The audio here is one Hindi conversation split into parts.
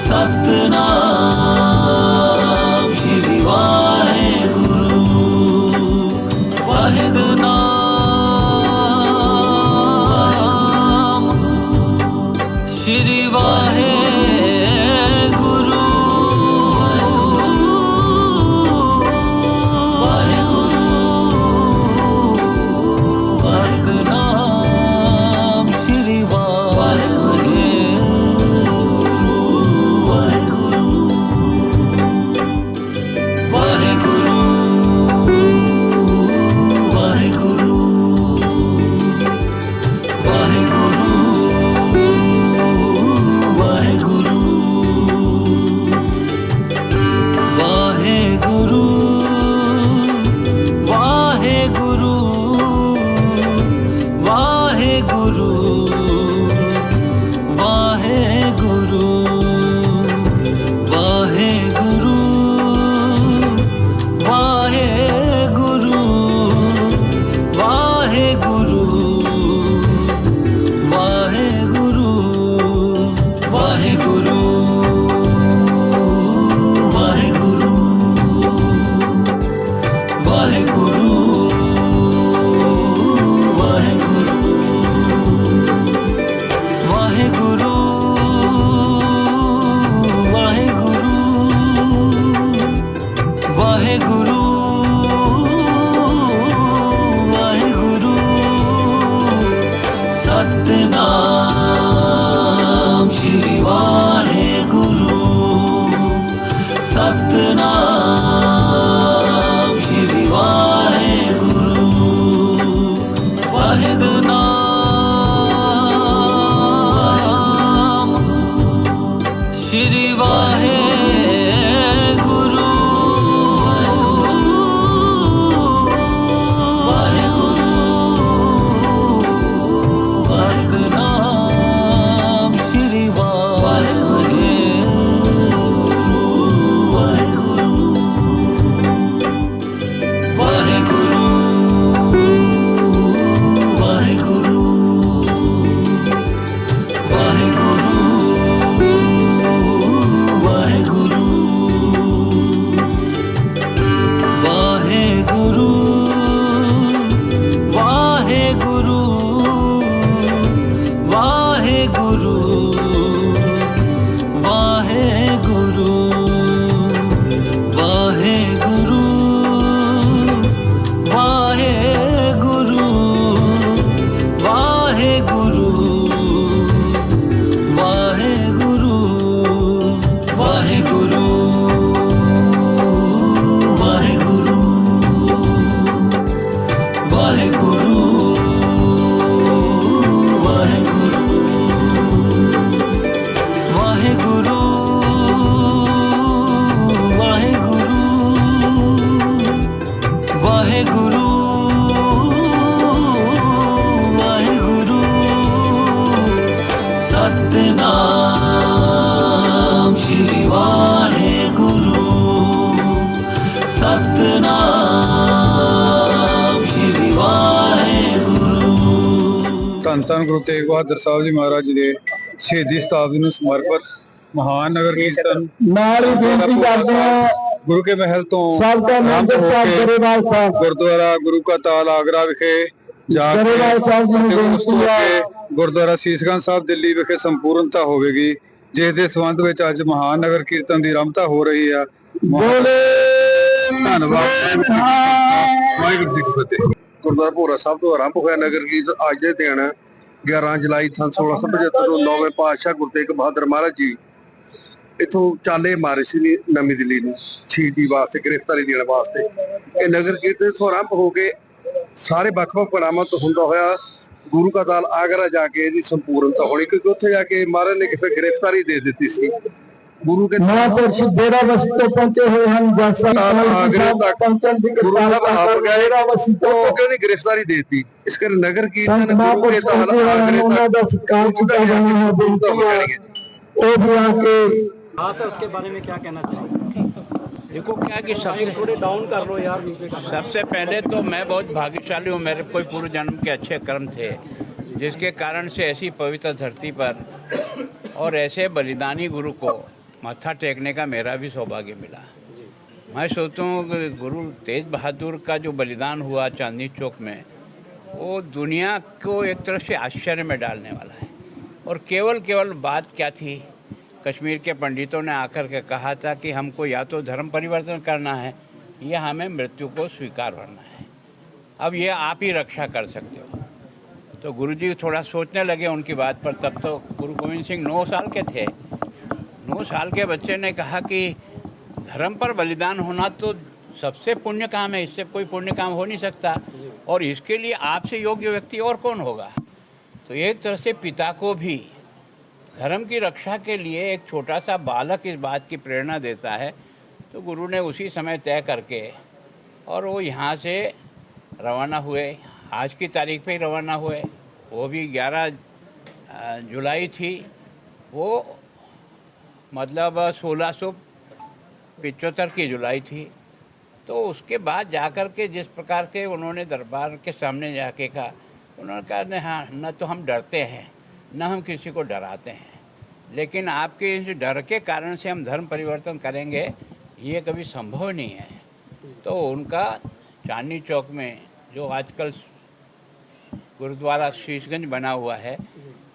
सतनाम श्री वाहेगुरु वाहेगुनाम श्री वाहेगुरु वाहेगुरु सतनाम श्री वाहेगुरु सतनाम श्री वाहेगुरु सतनाम श्री वाहेगुरु वाहेगुनाम श्री वाहेगुरु सतनाम श्री वाहेगुरु सतनाम श्री वाहेगुरु। ਧੰਨ ਧੰਨ ਗੁਰੂ ਤੇਗ ਬਹਾਦਰ ਸਾਹਿਬ ਜੀ ਮਹਾਰਾਜ ਜੀ ਦੇ ਸ਼ਹੀਦੀ ਸ਼ਤਾਬਦੀ ਨੂੰ ਸਮਰਪਿਤ ਮਹਾਨ ਨਗਰ ਕੀਰਤਨ ਨਾਲ ਹੀ ਬੇਨਤੀ ਕਰਦੇ ਹਾਂ ਗੁਰੂ ਕੇ ਮਹਿਲ ਤੋਂ ਸਭ ਦਾ ਮੰਦਰ ਸਾਹਿਬ ਗਰੇਵਾਲ ਸਾਹਿਬ ਗੁਰਦੁਆਰਾ ਗੁਰੂ ਕਾ ਤਾਲ ਆਗਰਾ ਵਿਖੇ ਜਾ ਕੇ ਗਰੇਵਾਲ ਸਾਹਿਬ ਜੀ ਨੂੰ ਤੇ ਉਸ ਤੋਂ ਬੇਨਤੀ ਹੈ ਅੱਗੇ ਗੁਰਦੁਆਰਾ ਸੀਸਗੰਜ ਸਾਹਿਬ ਦਿੱਲੀ ਵਿਖੇ ਸੰਪੂਰਨਤਾ ਹੋਵੇਗੀ, ਜਿਸ ਦੇ ਸੰਬੰਧ ਵਿੱਚ ਅੱਜ ਮਹਾਨ ਨਗਰ ਕੀਰਤਨ ਦੀ ਆਰੰਭਤਾ ਹੋ ਰਹੀ ਆ। ਬੋਲੇ ਧੰਨਵਾਦ। ਵਾਹਿਗੁਰੂ ਜੀ ਕੀ ਫਤਿਹ। ਗੁਰਦੁਆਰਾ ਭੋਰਾ ਸਾਹਿਬ ਤੋਂ ਆਰੰਭ ਹੋਇਆ ਨਗਰ ਕੀਰਤਨ ਅੱਜ ਦੇ ਦਿਨ 11 ਜੁਲਾਈ 1675 ਨੂੰ ਨੌਵੇਂ ਪਾਤਸ਼ਾਹ ਗੁਰੂ ਤੇਗ ਬਹਾਦਰ ਮਹਾਰਾਜ ਜੀ ਇਥੋਂ ਚਾਲੇ ਮਾਰੇ ਸੀ ਨਵੀਂ ਦਿੱਲੀ ਨੂੰ ਸ਼ਹੀਦੀ ਵਾਸਤੇ, ਗ੍ਰਿਫਤਾਰੀ ਦੇਣ ਵਾਸਤੇ। ਇਹ ਨਗਰ ਕੀਰਤਨ ਇਥੋਂ ਆਰੰਭ ਹੋ ਕੇ ਸਾਰੇ ਵੱਖ-ਵੱਖ ਪੜਾਵਾਂ ਤੋਂ ਹੁੰਦਾ ਹੋਇਆ ਗੁਰੂ ਕਾ ਤਾਲ ਆਗਰਾ ਜਾ ਕੇ ਇਹਦੀ ਸੰਪੂਰਨਤਾ ਹੋਣੀ, ਕਿਉਂਕਿ ਉੱਥੇ ਜਾ ਕੇ ਮਹਾਰਾਜ ਨੇ ਫਿਰ ਗ੍ਰਿਫਤਾਰੀ ਦੇ ਦਿੱਤੀ ਸੀ। ਗੁਰੂ ਕੇ ਮਹਾਂਪੁਰਸ਼ ਡੇਰਾ ਵਸੀ ਤੋਂ ਪਹੁੰਚੇ ਹੋਏ ਹਨ। ਆਗਰੇ ਤੱਕ ਗੁਰੂ ਸਾਹਿਬ ਆਪ ਗਏ, ਡੇਰਾ ਵਸੀ ਤੋਂ ਉਹਦੀ ਗ੍ਰਿਫਤਾਰੀ ਦੇ ਦਿੱਤੀ। ਇਸ ਕਰਕੇ ਨਗਰ ਕੀਰਤਨ ਗੁਰੂ ਕੇ ਮਹਾਂਪੁਰਸ਼ ਤਾਲ ਆਗਰੇ ਉਹਨਾਂ ਦਾ ਸਤਿਕਾਰ ਕੀਤਾ ਜਾਣਾ ਹੈ। ਬੇਨਤੀ ਹੈ ਉਹ ਵੀ ਆ ਕੇ हाँ सर, उसके बारे में क्या कहना चाहेंगे? देखो क्या कि सबसे थोड़े डाउन कर लो यार नीचे का। सबसे पहले तो मैं बहुत भाग्यशाली हूँ, मेरे कोई पूर्व जन्म के अच्छे कर्म थे जिसके कारण से ऐसी पवित्र धरती पर और ऐसे बलिदानी गुरु को मत्था टेकने का मेरा भी सौभाग्य मिला। मैं सोचता हूँ कि गुरु तेज बहादुर का जो बलिदान हुआ चांदनी चौक में, वो दुनिया को एक तरह से आश्चर्य में डालने वाला है। और केवल बात क्या थी, कश्मीर के पंडितों ने आकर के कहा था कि हमको या तो धर्म परिवर्तन करना है या हमें मृत्यु को स्वीकार करना है। अब ये आप ही रक्षा कर सकते हो। तो गुरुजी थोड़ा सोचने लगे उनकी बात पर। तब तो गुरु गोविंद सिंह 9 साल के थे। 9 साल के बच्चे ने कहा कि धर्म पर बलिदान होना तो सबसे पुण्य काम है, इससे कोई पुण्य काम हो नहीं सकता, और इसके लिए आपसे योग्य व्यक्ति और कौन होगा। तो एक तरह से पिता को भी धर्म की रक्षा के लिए एक छोटा सा बालक इस बात की प्रेरणा देता है। तो गुरु ने उसी समय तय करके और वो यहाँ से रवाना हुए। आज की तारीख पे ही रवाना हुए। वो भी 11 जुलाई थी। वो मतलब 1675 की जुलाई थी। तो उसके बाद जाकर के जिस प्रकार के उन्होंने दरबार के सामने जाके कहा, उन्होंने कहा न हाँ, न तो हम डरते हैं न हम किसी को डराते हैं, लेकिन आपके इस डर के कारण से हम धर्म परिवर्तन करेंगे ये कभी संभव नहीं है। तो उनका चांदनी चौक में जो आजकल गुरुद्वारा शीशगंज बना हुआ है,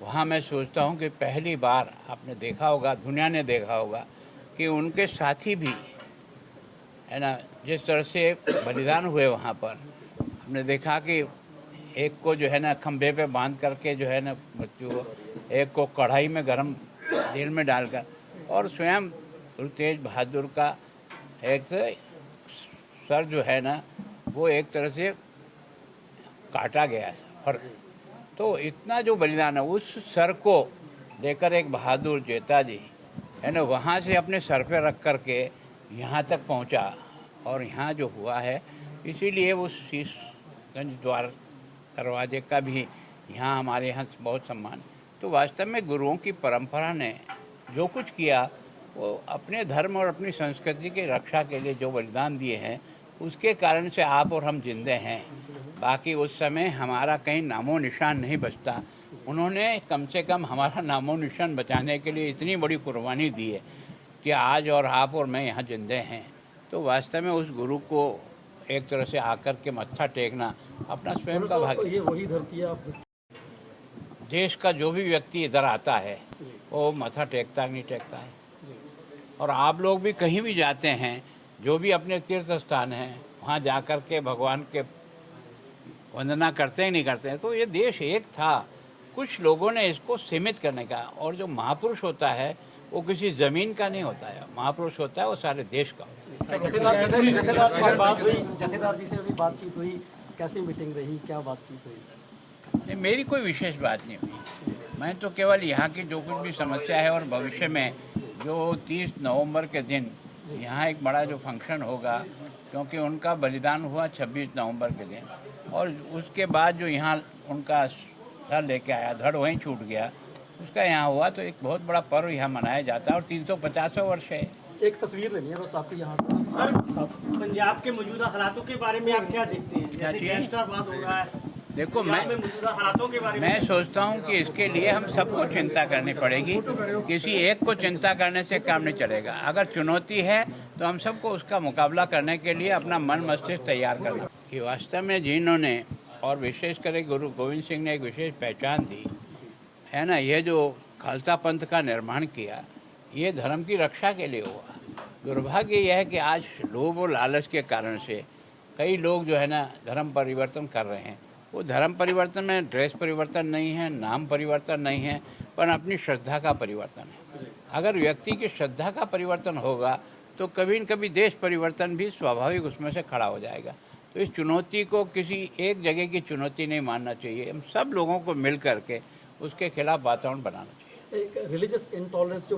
वहाँ मैं सोचता हूँ कि पहली बार आपने देखा होगा, दुनिया ने देखा होगा कि उनके साथी भी है ना, जिस तरह से बलिदान हुए वहाँ पर। हमने देखा कि एक को जो है ना खंभे पे बांध करके जो है ना मृत्यु हो, एक को कढ़ाई में गरम तेल में डालकर, और स्वयं गुरु तेज बहादुर का एक सर जो है ना वो एक तरह से काटा गया फर। तो इतना जो बलिदान है, उस सर को लेकर एक बहादुर जेता जी है ना वहाँ से अपने सर पे रख कर के यहाँ तक पहुँचा, और यहाँ जो हुआ है, इसीलिए उस शीशगंज द्वार दरवाजे का भी यहाँ हमारे यहाँ बहुत सम्मान। तो वास्तव में गुरुओं की परंपरा ने जो कुछ किया, वो अपने धर्म और अपनी संस्कृति की रक्षा के लिए जो बलिदान दिए हैं, उसके कारण से आप और हम जिंदे हैं। बाकी उस समय हमारा कहीं नामो निशान नहीं बचता। उन्होंने कम से कम हमारा नामो निशान बचाने के लिए इतनी बड़ी कुर्बानी दी है कि आज और आप और मैं यहाँ जिंदे हैं। तो वास्तव में उस गुरु को एक तरह से आकर के मत्था टेकना अपना स्वयं का भाग्य। ये वही धरती है आप देश का जो भी व्यक्ति इधर आता है वो मत्था टेकता नहीं टेकता है। और आप लोग भी कहीं भी जाते हैं, जो भी अपने तीर्थ स्थान हैं, वहाँ जाकर के भगवान के वंदना करते ही नहीं करते हैं। तो ये देश एक था, कुछ लोगों ने इसको सीमित करने का। और जो महापुरुष होता है वो किसी ज़मीन का नहीं होता है, महापुरुष होता है वो सारे देश का होता है। जथेदार जी से अभी बातचीत हुई, कैसी मीटिंग रही, क्या बातचीत हुई? नहीं, मेरी कोई विशेष बात नहीं हुई। मैं तो केवल यहाँ की जो कुछ भी समस्या है, और भविष्य में जो 30 नवंबर के दिन यहाँ एक बड़ा जो फंक्शन होगा, क्योंकि उनका बलिदान हुआ 26 नवंबर के दिन, और उसके बाद जो यहाँ उनका सर लेके आया, धड़ वहीं छूट गया, उसका यहाँ हुआ। तो एक बहुत बड़ा पर्व यहाँ मनाया जाता है, और 350वां वर्ष है। एक तस्वीर लेनी है बस आपकी यहाँ सर, पंजाब के मौजूदा हालातों के बारे में आप क्या देखते हैं? जैसे गैंगस्टरवाद हो रहा है, देखो, मौजूदा हालातों के बारे में मैं सोचता हूँ कि इसके लिए हम सबको चिंता करनी पड़ेगी। किसी एक को चिंता करने से काम नहीं चलेगा। अगर चुनौती है तो हम सबको उसका मुकाबला करने के लिए अपना मन मस्तिष्क तैयार करना। कि वास्तव में जिन्होंने, और विशेष कर गुरु गोविंद सिंह ने एक विशेष पहचान दी है ना, ये जो खालसा पंथ का निर्माण किया, ये धर्म की रक्षा के लिए हुआ। दुर्भाग्य यह है कि आज लोभ और लालच के कारण से कई लोग जो है ना धर्म परिवर्तन कर रहे हैं। वो धर्म परिवर्तन में ड्रेस परिवर्तन नहीं है, नाम परिवर्तन नहीं है, पर अपनी श्रद्धा का परिवर्तन है। अगर व्यक्ति की श्रद्धा का परिवर्तन होगा तो कभी न कभी देश परिवर्तन भी स्वाभाविक उसमें से खड़ा हो जाएगा। तो इस चुनौती को किसी एक जगह की चुनौती नहीं मानना चाहिए। हम सब लोगों को मिल करके उसके खिलाफ वातावरण बनाना चाहिए। एक रिलीजियस इंटॉलरेंस जो